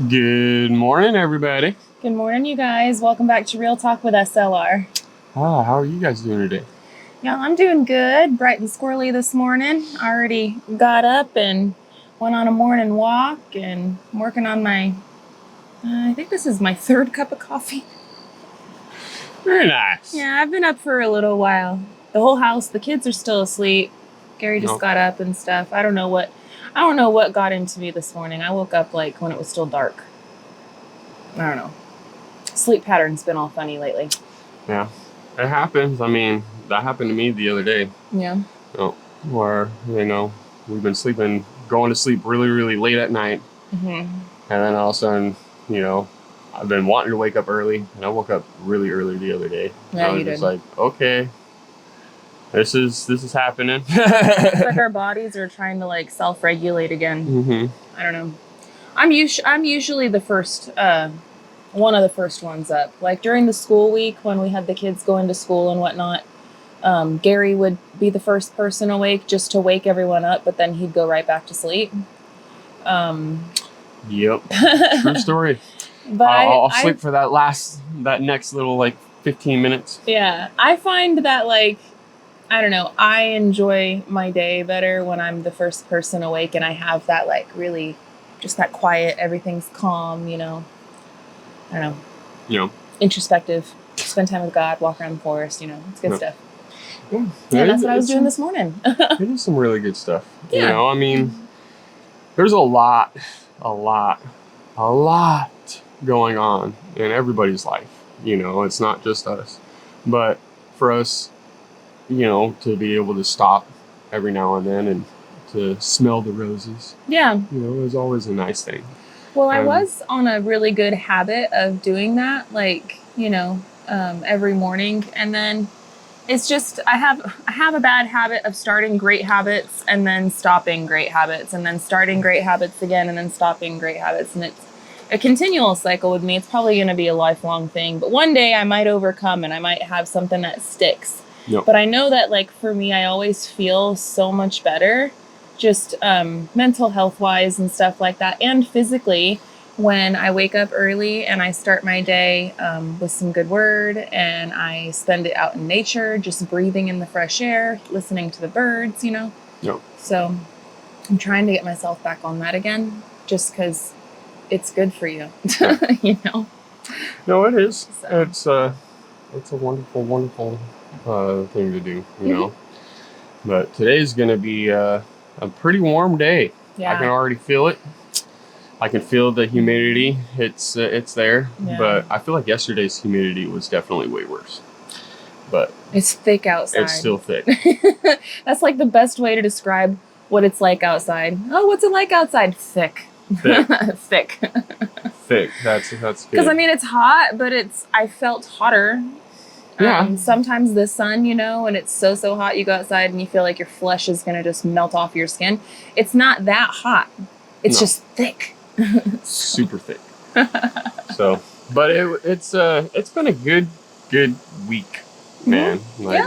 Good morning, everybody. Good morning, you guys. Welcome back to Real Talk with SLR. How are you guys doing today? Yeah, I'm doing good. Bright and squirrely this morning. I already got up and went on a morning walk, and I'm working on my, I think this is my third cup of coffee. Very nice. Yeah, I've been up for a little while. The whole house, the kids are still asleep. Gary just got up and stuff. I don't know what got into me this morning. I woke up like when it was still dark. I don't know. Sleep pattern's been all funny lately. Yeah, it happens. I mean, that happened to me the other day. Yeah. Where, we've been going to sleep really, really late at night. Mm-hmm. And then all of a sudden, I've been wanting to wake up early, and I woke up really early the other day. Yeah, I was just like, okay, this is happening. It's like our bodies are trying to like self-regulate again. Mm-hmm. I don't know. I'm usually the first, one of the first ones up. Like during the school week when we had the kids going to school and whatnot, Gary would be the first person awake just to wake everyone up, but then he'd go right back to sleep. Yep. True story. But I'll sleep for that next little like 15 minutes. Yeah. I find that like, I don't know, I enjoy my day better when I'm the first person awake and I have that like really just that quiet, everything's calm, I don't know. Yeah. Introspective. Spend time with God, walk around the forest, it's good stuff. Yeah, that's what I was doing this morning. It is some really good stuff. Yeah. I mean, there's a lot going on in everybody's life. It's not just us. But for us, to be able to stop every now and then and to smell the roses. Yeah. Is always a nice thing. Well, I was on a really good habit of doing that, like, every morning. And then it's just, I have a bad habit of starting great habits and then stopping great habits and then starting great habits again and then stopping great habits. And it's a continual cycle with me. It's probably going to be a lifelong thing, but one day I might overcome and I might have something that sticks. Yep. But I know that like for me, I always feel so much better, just mental health wise and stuff like that. And physically, when I wake up early and I start my day with some good word and I spend it out in nature, just breathing in the fresh air, listening to the birds, Yep. So I'm trying to get myself back on that again, just because it's good for you, No, it is. So. It's a wonderful, wonderful thing to do, know. But today's going to be a pretty warm day. Yeah. I can already feel it. I can feel the humidity. It's there. Yeah. But I feel like yesterday's humidity was definitely way worse. But it's thick outside. It's still thick. That's like the best way to describe what it's like outside. Oh, what's it like outside? Thick. Thick. Thick. That's good. Because I mean, it's hot, but I felt hotter. Yeah. Sometimes the sun, when it's so hot, you go outside and you feel like your flesh is going to just melt off your skin. It's not that hot. It's just thick. Super thick. So, but it's been a good week, man. Like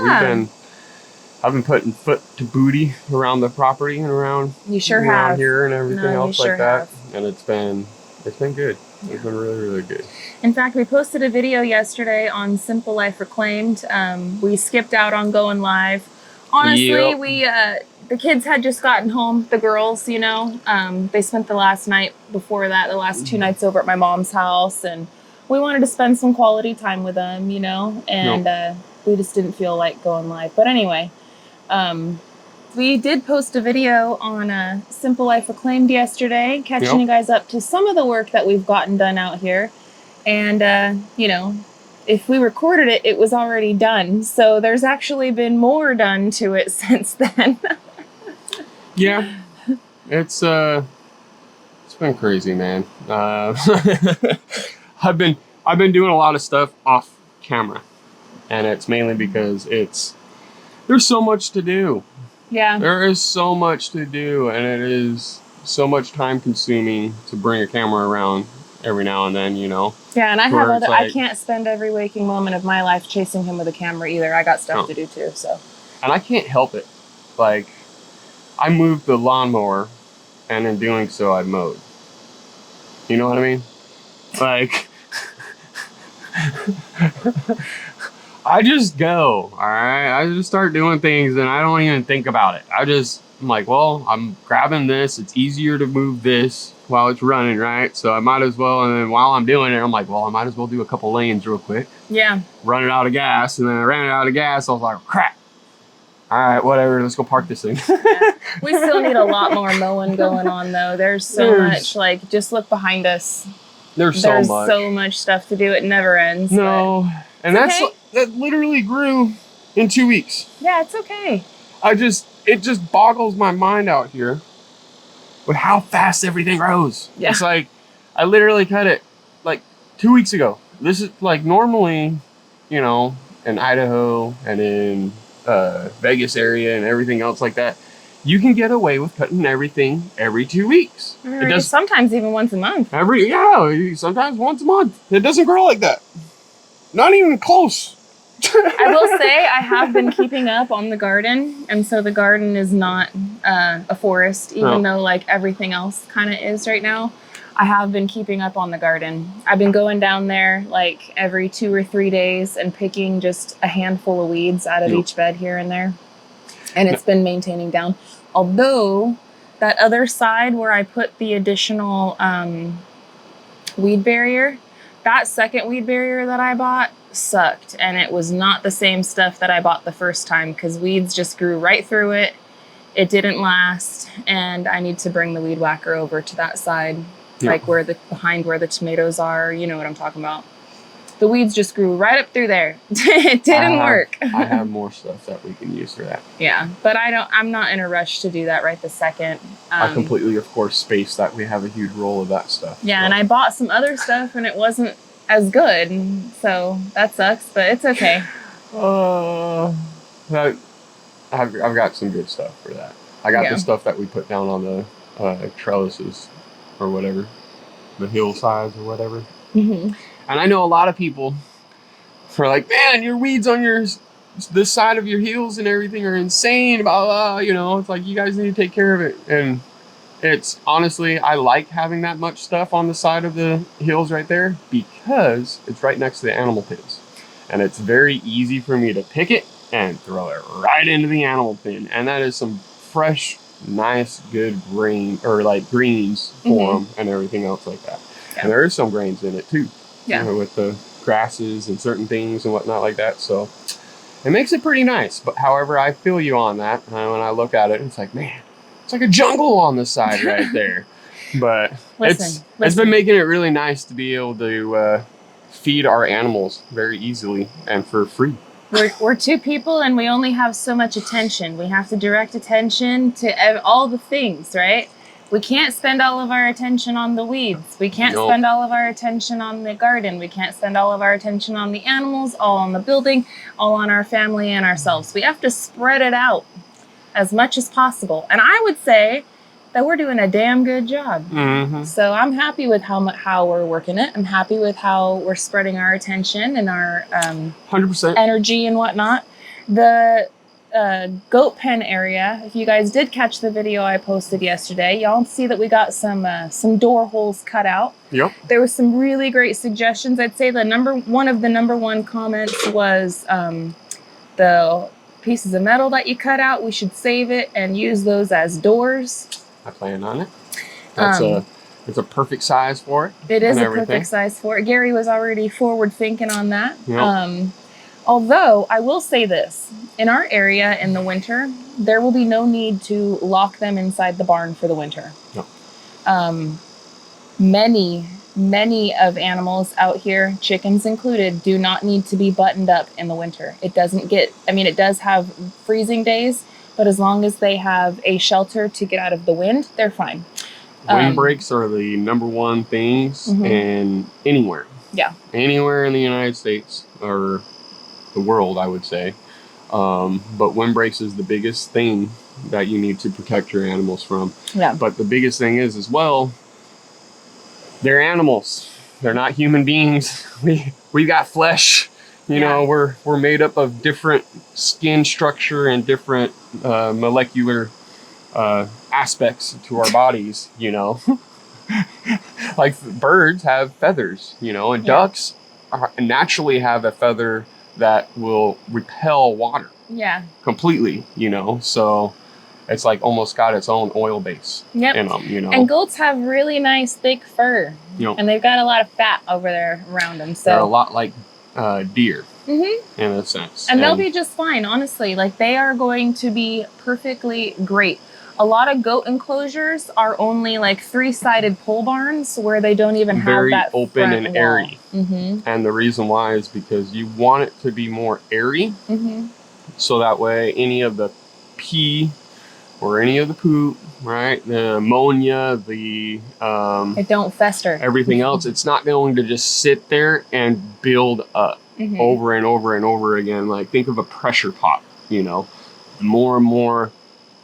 I've been putting foot to booty around the property and around here and everything else like that. And it's been good. It's been really, really good. In fact, we posted a video yesterday on SimpleLifeReclaimed. We skipped out on going live. Honestly, the kids had just gotten home, the girls, they spent the last night before that, the last 2 nights over at my mom's house. And we wanted to spend some quality time with them, and we just didn't feel like going live. But anyway, we did post a video on Simple Life Reclaimed yesterday, catching you guys up to some of the work that we've gotten done out here. And, if we recorded it, it was already done. So there's actually been more done to it since then. Yeah. It's been crazy, man. I've been doing a lot of stuff off camera. And it's mainly because there's so much to do. Yeah. There is so much to do, and it is so much time consuming to bring a camera around every now and then, Yeah, and I can't spend every waking moment of my life chasing him with a camera either. I got stuff to do too, so. And I can't help it. Like, I moved the lawnmower, and in doing so, I mowed. You know what I mean? Like, I just go, all right? I just start doing things and I don't even think about it. I'm like, well, I'm grabbing this. It's easier to move this while it's running, right? So I might as well, and then while I'm doing it, I'm like, well, I might as well do a couple lanes real quick. Yeah. Running out of gas, and then I ran out of gas. I was like, crap. All right, whatever, let's go park this thing. Yeah. We still need a lot more mowing going on, though. There's so much, like, just look behind us. There's so much stuff to do. It never ends. No. And that literally grew in 2 weeks. Yeah, it's okay. It just boggles my mind out here with how fast everything grows. Yeah. It's like, I literally cut it like 2 weeks ago. This is like normally, you know, in Idaho and in Vegas area and everything else like that, you can get away with cutting everything every 2 weeks. It does sometimes even once a month. Sometimes once a month. It doesn't grow like that. Not even close. I will say I have been keeping up on the garden, and so the garden is not a forest, even though like everything else kind of is right now. I have been keeping up on the garden. I've been going down there like every 2 or 3 days and picking just a handful of weeds out of each bed here and there. And it's been maintaining down. Although that other side where I put the additional weed barrier, that second weed barrier that I bought sucked. And it was not the same stuff that I bought the first time because weeds just grew right through it. It didn't last. And I need to bring the weed whacker over to that side, like behind where the tomatoes are. You know what I'm talking about. The weeds just grew right up through there. It didn't work. I have more stuff that we can use for that. Yeah, but I'm not in a rush to do that right this second. I completely, of course, spaced that. We have a huge roll of that stuff. Yeah, so. And I bought some other stuff and it wasn't as good. So that sucks, but it's okay. I've got some good stuff for that. I got the stuff that we put down on the trellises or whatever, the hillsides or whatever. Mm-hmm. And I know a lot of people are like, man, your weeds on this side of your heels and everything are insane, blah, blah, you know, it's like, you guys need to take care of it. And it's honestly, I like having that much stuff on the side of the hills right there because it's right next to the animal pens. And it's very easy for me to pick it and throw it right into the animal pen. And that is some fresh, nice, good grain or like greens for them and everything else like that. Yeah. And there is some grains in it too. Yeah. You know, with the grasses and certain things and whatnot like that. So it makes it pretty nice. But however, I feel you on that. When I look at it, it's like, man, it's like a jungle on the side right there. But it's been making it really nice to be able to feed our animals very easily and for free. We're two people and we only have so much attention. We have to direct attention to all the things, right? We can't spend all of our attention on the weeds. We can't spend all of our attention on the garden. We can't spend all of our attention on the animals, all on the building, all on our family and ourselves. We have to spread it out as much as possible. And I would say that we're doing a damn good job. Mm-hmm. So I'm happy with how we're working it. I'm happy with how we're spreading our attention and our 100% energy and whatnot. The goat pen area, if you guys did catch the video I posted yesterday, y'all see that we got some door holes cut out. Yep. There was some really great suggestions. I'd say one of the number one comments was the pieces of metal that you cut out, we should save it and use those as doors. I plan on it. It's a perfect size for it. It is a perfect size for it. Gary was already forward thinking on that. Yep. Although I will say this, in our area in the winter, there will be no need to lock them inside the barn for the winter. No. Many of animals out here, chickens included, do not need to be buttoned up in the winter. It does have freezing days, but as long as they have a shelter to get out of the wind, they're fine. Windbreaks are the number one things in anywhere. Yeah. Anywhere in the United States or the world, I would say. But windbreaks is the biggest thing that you need to protect your animals from. Yeah. But the biggest thing is as well, they're animals. They're not human beings. We got flesh. You know, we're made up of different skin structure and different molecular aspects to our bodies, you know. Like birds have feathers, you know, and ducks naturally have a feather that will repel water. Yeah. Completely, you know, so it's like almost got its own oil base in them, you know. And goats have really nice thick fur, and they've got a lot of fat over there around them. So they're a lot like deer in a sense. And they'll be just fine, honestly. Like, they are going to be perfectly great. A lot of goat enclosures are only like 3-sided pole barns where they don't even have that open front and wall. airy. And the reason why is because you want it to be more airy, so that way any of the pee or any of the poop, right, the ammonia, the it don't fester. Everything else, it's not going to just sit there and build up over and over and over again. Like, think of a pressure pot, you know. The more and more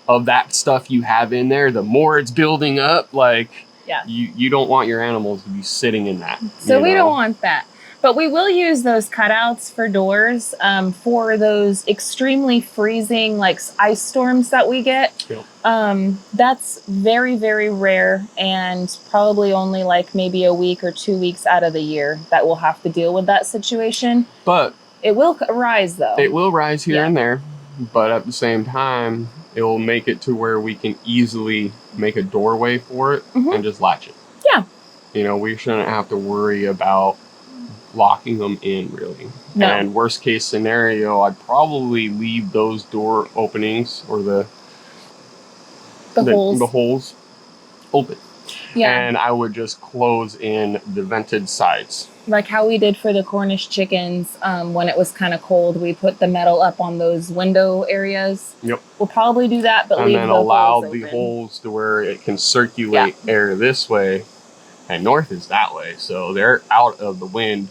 of that stuff you have in there, the more it's building up. Like, you don't want your animals to be sitting in that. So we don't want that. But we will use those cutouts for doors for those extremely freezing, like, ice storms that we get. That's very, very rare, and probably only like maybe a week or 2 weeks out of the year that we'll have to deal with that situation. But it will rise, though. It will rise here and there, but at the same time, it will make it to where we can easily make a doorway for it and just latch it. Yeah. You know, we shouldn't have to worry about locking them in, really. No. And worst case scenario, I'd probably leave those door openings or the holes open. Yeah. And I would just close in the vented sides. Like how we did for the Cornish chickens when it was kind of cold. We put the metal up on those window areas. Yep. We'll probably do that, but leave the holes open. And then allow the holes to where it can circulate air this way, and north is that way. So they're out of the wind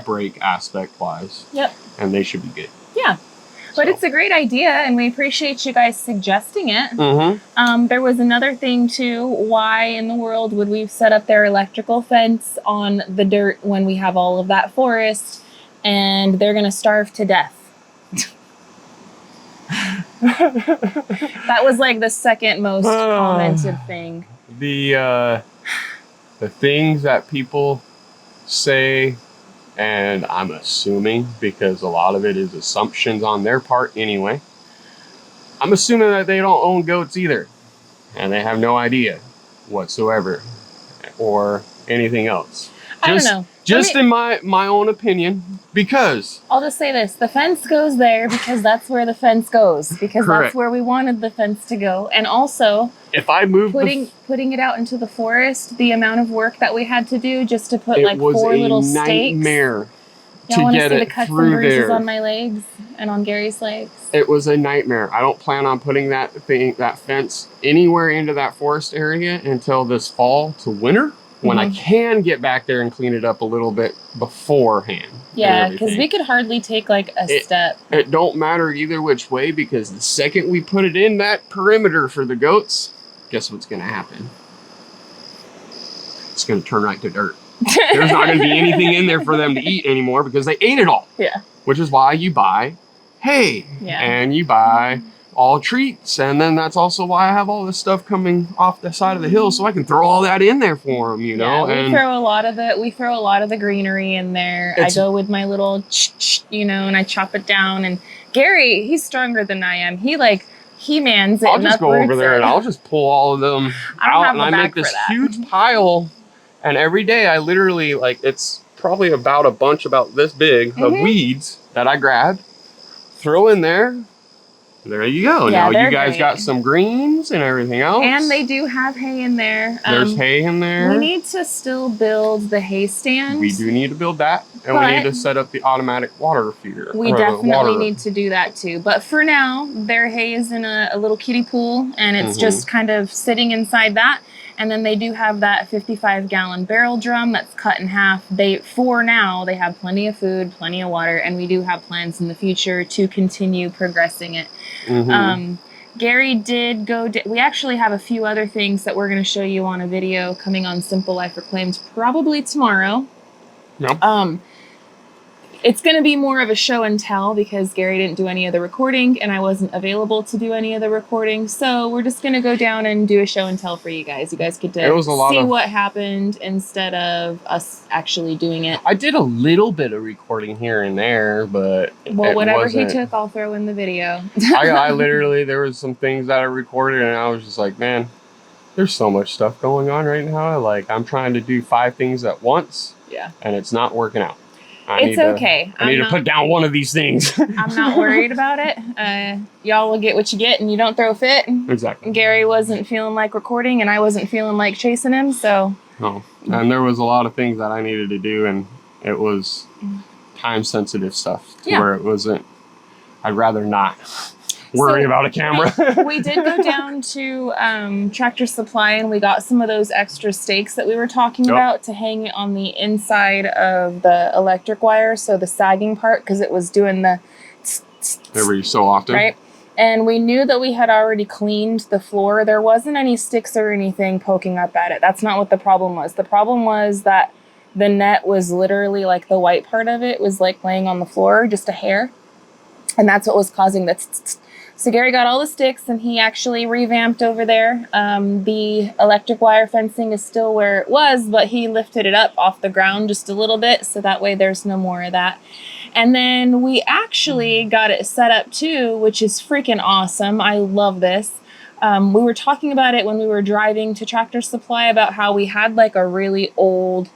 break aspect wise. Yep. And they should be good. Yeah. But it's a great idea, and we appreciate you guys suggesting it. There was another thing, too. Why in the world would we set up their electrical fence on the dirt when we have all of that forest, and they're going to starve to death? That was like the second most commented thing. The things that people say, and I'm assuming, because a lot of it is assumptions on their part anyway, I'm assuming that they don't own goats either, and they have no idea whatsoever or anything else. I don't know. Just in my own opinion, because I'll just say this: the fence goes there because that's where the fence goes, because that's where we wanted the fence to go. And also, if I move putting it out into the forest, the amount of work that we had to do just to put like 4 little stakes. It was a nightmare to get see it the cuts through and bruises there on my legs and on Gary's legs. It was a nightmare. I don't plan on putting that fence anywhere into that forest area until this fall to winter, when I can get back there and clean it up a little bit beforehand. Yeah, because we could hardly take like a step. It don't matter either which way, because the second we put it in that perimeter for the goats, guess what's going to happen? It's going to turn right to dirt. There's not going to be anything in there for them to eat anymore because they ate it all. Yeah. Which is why you buy hay. Yeah. And you buy all treats, and then that's also why I have all this stuff coming off the side of the hill, so I can throw all that in there for them, you know. Yeah, we throw a lot of the greenery in there. I go with my little you know, and I chop it down. And Gary, he's stronger than I am. He mans it. I'll just go over there and I'll just pull all of them out, and I make this huge pile. And every day I literally, like, it's probably about a bunch about this big of weeds that I grab, throw in there. There you go. Yeah, now you guys got some greens and everything else. And they do have hay in there. There's hay in there. We need to still build the hay stand. We do need to build that. And we need to set up the automatic water feeder. We definitely need to do that too. But for now, their hay is in a little kiddie pool, and it's just kind of sitting inside that. And then they do have that 55-gallon barrel drum that's cut in half. For now, they have plenty of food, plenty of water, and we do have plans in the future to continue progressing it. Gary did go... we actually have a few other things that we're going to show you on a video coming on Simple Life Reclaimed probably tomorrow. Yep. It's going to be more of a show and tell because Gary didn't do any of the recording and I wasn't available to do any of the recording. So we're just going to go down and do a show and tell for you guys. You guys get to see what happened instead of us actually doing it. I did a little bit of recording here and there, but well, whatever he took, I'll throw in the video. I literally, there was some things that I recorded and I was just like, man, there's so much stuff going on right now. Like, I'm trying to do 5 things at once. Yeah. And it's not working out. It's okay. I need to put down one of these things. I'm not worried about it. Y'all will get what you get and you don't throw a fit. Exactly. Gary wasn't feeling like recording and I wasn't feeling like chasing him, so. No. And there was a lot of things that I needed to do and it was time sensitive stuff to where it wasn't, I'd rather not worry about a camera. We did go down to Tractor Supply and we got some of those extra stakes that we were talking about to hang it on the inside of the electric wire, so the sagging part, because it was doing the every so often. Right. And we knew that we had already cleaned the floor. There wasn't any sticks or anything poking up at it. That's not what the problem was. The problem was that the net was literally like the white part of it was like laying on the floor, just a hair. And that's what was causing the So Gary got all the sticks and he actually revamped over there. The electric wire fencing is still where it was, but he lifted it up off the ground just a little bit. So that way there's no more of that. And then we actually got it set up too, which is freaking awesome. I love this. We were talking about it when we were driving to Tractor Supply about how we had like a really old,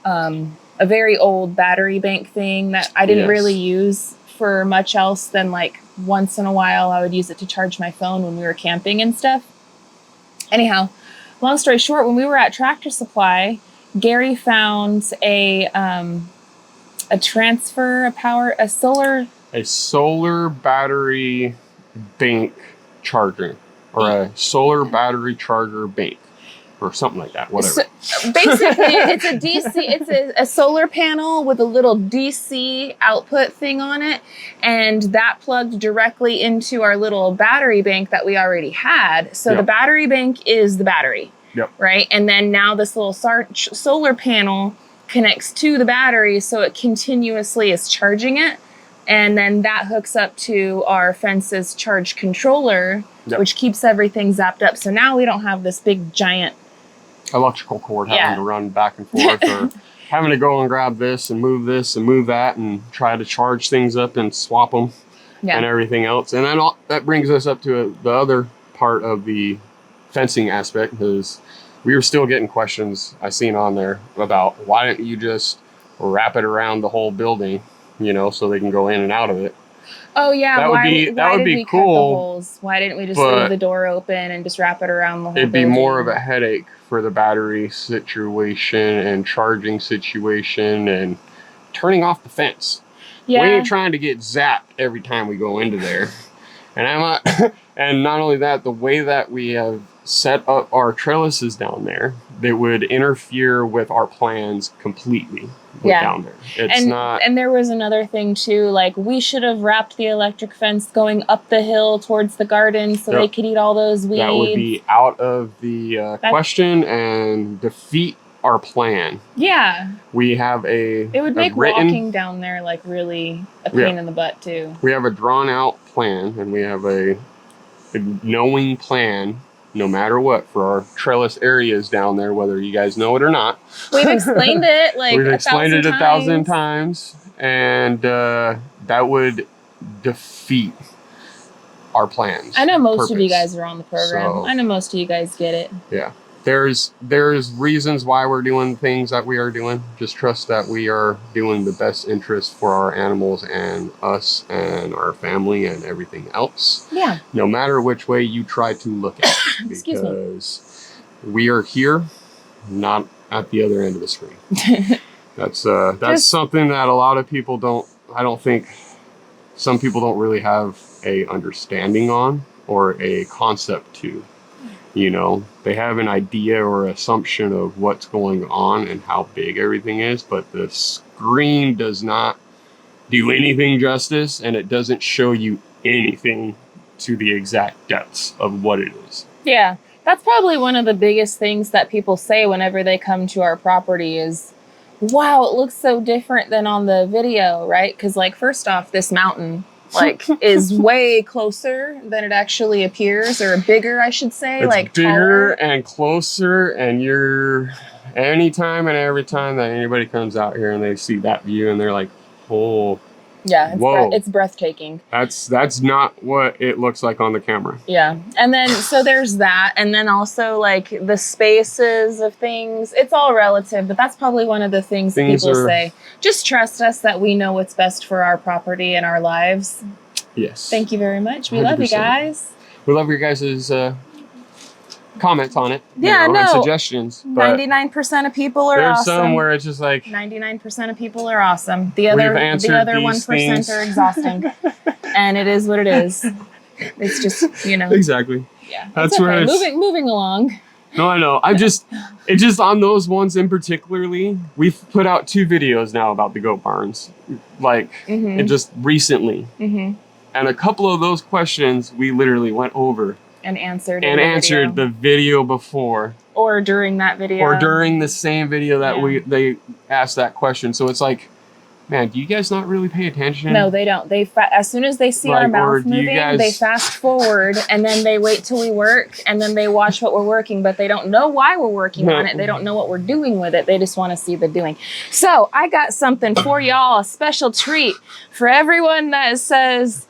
a very old battery bank thing that I didn't really use for much else than like once in a while I would use it to charge my phone when we were camping and stuff. Anyhow, long story short, when we were at Tractor Supply, Gary found a solar battery bank charger, or a solar battery charger bank, or something like that, whatever. So basically, it's a DC, it's a solar panel with a little DC output thing on it, and that plugged directly into our little battery bank that we already had. So the battery bank is the battery, right? And then now this little solar panel connects to the battery, so it continuously is charging it. And then that hooks up to our fence's charge controller, which keeps everything zapped up. So now we don't have this big giant electrical cord having to run back and forth, or having to go and grab this and move that and try to charge things up and swap them and everything else. And then that brings us up to the other part of the fencing aspect, because we were still getting questions I seen on there about why didn't you just wrap it around the whole building, you know, so they can go in and out of it. Oh yeah, that would be cool. Why didn't we just leave the door open and just wrap it around the whole building? It'd be more of a headache for the battery situation and charging situation and turning off the fence. Yeah. We ain't trying to get zapped every time we go into there. And and not only that, the way that we have set up our trellises down there, they would interfere with our plans completely down there. It's not. And there was another thing too, like we should have wrapped the electric fence going up the hill towards the garden so they could eat all those weeds. That would be out of the question and defeat our plan. Yeah. We have it would make walking down there like really a pain in the butt too. We have a drawn out plan, and we have a knowing plan, no matter what, for our trellis areas down there, whether you guys know it or not. We've explained it like We've explained it 1,000 times, and that would defeat our plans. I know most of you guys are on the program. So, I know most of you guys get it. Yeah. There's reasons why we're doing things that we are doing. Just trust that we are doing the best interest for our animals and us and our family and everything else. Yeah. No matter which way you try to look at it. Excuse me. Because we are here, not at the other end of the screen. That's something that a lot of people I don't think some people don't really have a understanding on or a concept to. You know, they have an idea or assumption of what's going on and how big everything is, but the screen does not do anything justice, and it doesn't show you anything to the exact depths of what it is. Yeah, that's probably one of the biggest things that people say whenever they come to our property is, wow, it looks so different than on the video, right? Because like, first off, this mountain like is way closer than it actually appears, or bigger, I should say. It's like bigger taller and closer, and you're anytime and every time that anybody comes out here and they see that view and they're like, oh, yeah, whoa, it's breathtaking. That's not what it looks like on the camera. Yeah, and then so there's that, and then also like the spaces of things. It's all relative, but that's probably one of the things people say. Just trust us that we know what's best for our property and our lives. Yes. Thank you very much. We 100%. love you guys. We love your guys' comments on it. Yeah, and suggestions. 99% of people are there's awesome. There's some where it's just like 99% of people are awesome. The other 1% are exhausting. And it is what it is. It's just, you know. Exactly. Yeah. That's where it's moving along. No, I know. It's just on those ones in particularly, we've put out 2 videos now about the goat barns. Like, it just recently. And a couple of those questions we literally went over. And answered the video before. Or during that video. Or during the same video that they asked that question. So it's like, man, do you guys not really pay attention? No, they don't. As soon as they see our mouth moving, they fast forward, and then they wait till we work, and then they watch what we're working, but they don't know why we're working on it. They don't know what we're doing with it. They just want to see the doing. So I got something for y'all, a special treat for everyone that says,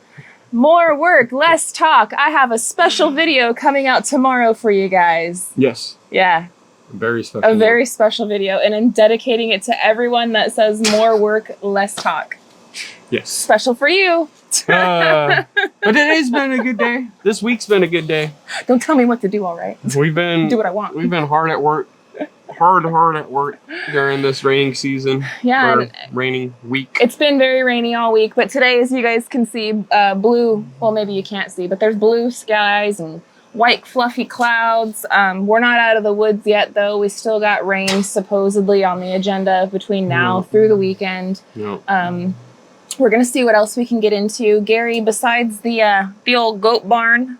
more work, less talk. I have a special video coming out tomorrow for you guys. Yes. Yeah. Very special. A very special video, and I'm dedicating it to everyone that says more work, less talk. Yes. Special for you. But today's been a good day. This week's been a good day. Don't tell me what to do, all right? We've been do what I want. We've been hard at work. Hard at work during this raining season. Yeah. Or raining week. It's been very rainy all week, but today, as you guys can see, blue, well, maybe you can't see, but there's blue skies and white fluffy clouds. We're not out of the woods yet, though. We still got rain supposedly on the agenda between now through the weekend. We're gonna see what else we can get into. Gary, besides the old goat barn,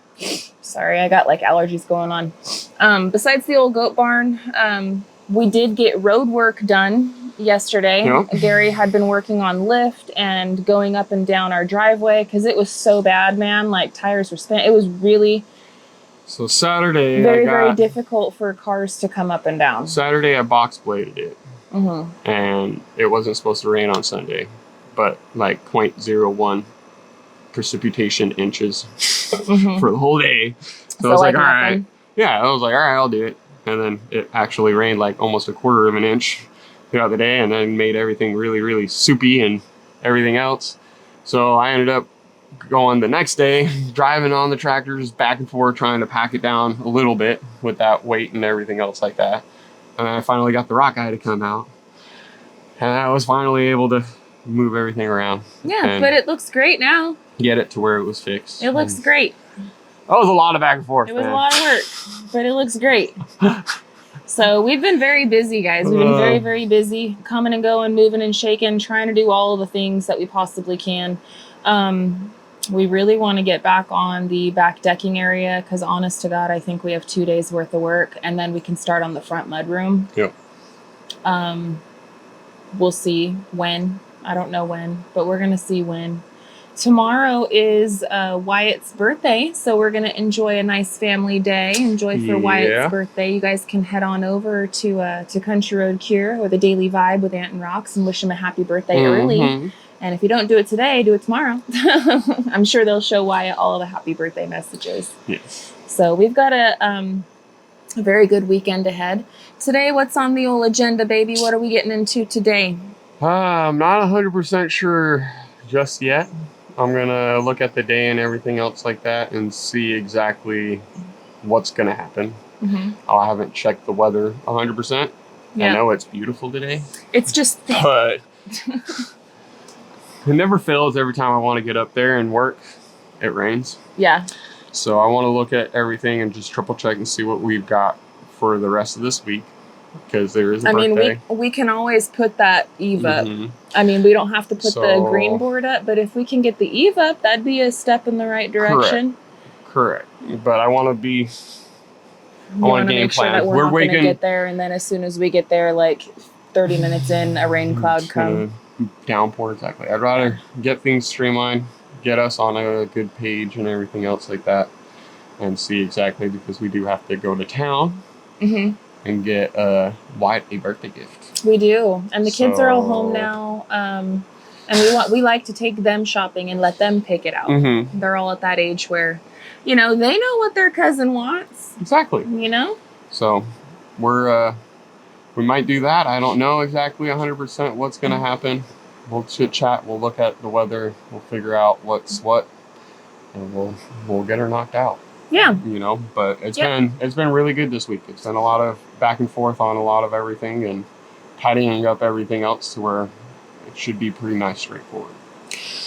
sorry, I got like allergies going on. Besides the old goat barn, we did get road work done yesterday. Gary had been working on lift and going up and down our driveway because it was so bad, man. Like tires were spinning. It was really So Saturday, very difficult for cars to come up and down. Saturday, I box bladed it, and it wasn't supposed to rain on Sunday, but like 0.01 precipitation inches for the whole day. So I was like, all right, I was like, all right, I'll do it. And then it actually rained like almost a quarter of an inch throughout the day, and then made everything really, really soupy and everything else. So I ended up going the next day, driving on the tractors back and forth, trying to pack it down a little bit with that weight and everything else like that. And I finally got the rock guy to come out, and I was finally able to move everything around. Yeah, but it looks great now. Get it to where it was fixed. It looks great. That was a lot of back and forth. It was a lot of work, but it looks great. So we've been very busy, guys. We've been very, very busy, coming and going, moving and shaking, trying to do all of the things that we possibly can. We really want to get back on the back decking area because, honest to God, I think we have 2 days worth of work, and then we can start on the front mudroom. Yep. We'll see when. I don't know when, but we're going to see when. Tomorrow is Wyatt's birthday, so we're going to enjoy a nice family day. Enjoy for Wyatt's birthday. You guys can head on over to Country Road Cure with a daily vibe with Aunt and Rox and wish him a happy birthday early. And if you don't do it today, do it tomorrow. I'm sure they'll show Wyatt all of the happy birthday messages. Yes. So we've got a very good weekend ahead. Today, what's on the old agenda, baby? What are we getting into today? I'm not 100% sure just yet. I'm going to look at the day and everything else like that and see exactly what's going to happen. I haven't checked the weather 100%. I know it's beautiful today. It's just thick. But it never fails. Every time I want to get up there and work, it rains. Yeah. So I want to look at everything and just triple check and see what we've got for the rest of this week. Because there is a birthday. We can always put that eve up. I mean, we don't have to put the green board up, but if we can get the eve up, that'd be a step in the right direction. Correct. But I want to be... I want to game make sure plan. that we're not going to get there, and then as soon as we get there, like 30 minutes in, a rain cloud come. Downpour, exactly. I'd rather get things streamlined, get us on a good page and everything else like that, and see exactly, because we do have to go to town and get Wyatt a birthday gift. We do, and the kids are all home now, and we like to take them shopping and let them pick it out. They're all at that age where, you know, they know what their cousin wants. Exactly. You know? So we might do that. I don't know exactly 100% what's going to happen. We'll chit chat. We'll look at the weather. We'll figure out what's what, and we'll get her knocked out. Yeah. You know, but it's been really good this week. It's been a lot of back and forth on a lot of everything and tidying up everything else to where it should be pretty nice, straightforward.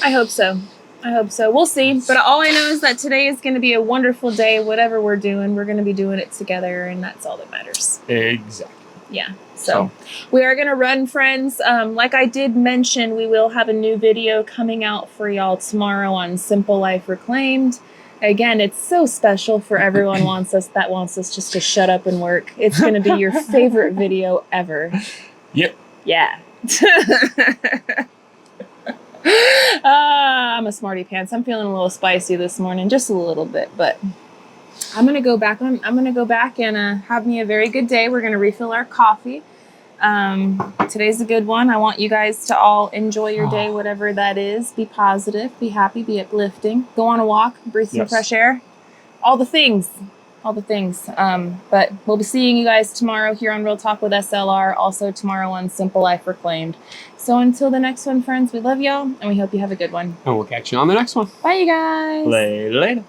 I hope so. We'll see. But all I know is that today is going to be a wonderful day. Whatever we're doing, we're going to be doing it together, and that's all that matters. Exactly. Yeah. So we are going to run, friends. Like I did mention, we will have a new video coming out for y'all tomorrow on Simple Life Reclaimed. Again, it's so special for everyone that wants us just to shut up and work. It's going to be your favorite video ever. Yep. Yeah. I'm a smarty pants. I'm feeling a little spicy this morning, just a little bit, but I'm gonna go back and have me a very good day. We're gonna refill our coffee. Today's a good one. I want you guys to all enjoy your day, whatever that is. Be positive, be happy, be uplifting. Go on a walk, breathe some fresh air. All the things. But we'll be seeing you guys tomorrow here on Real Talk with SLR. Also tomorrow on Simple Life Reclaimed. So until the next one, friends, we love y'all, and we hope you have a good one. And we'll catch you on the next one. Bye, you guys. Later.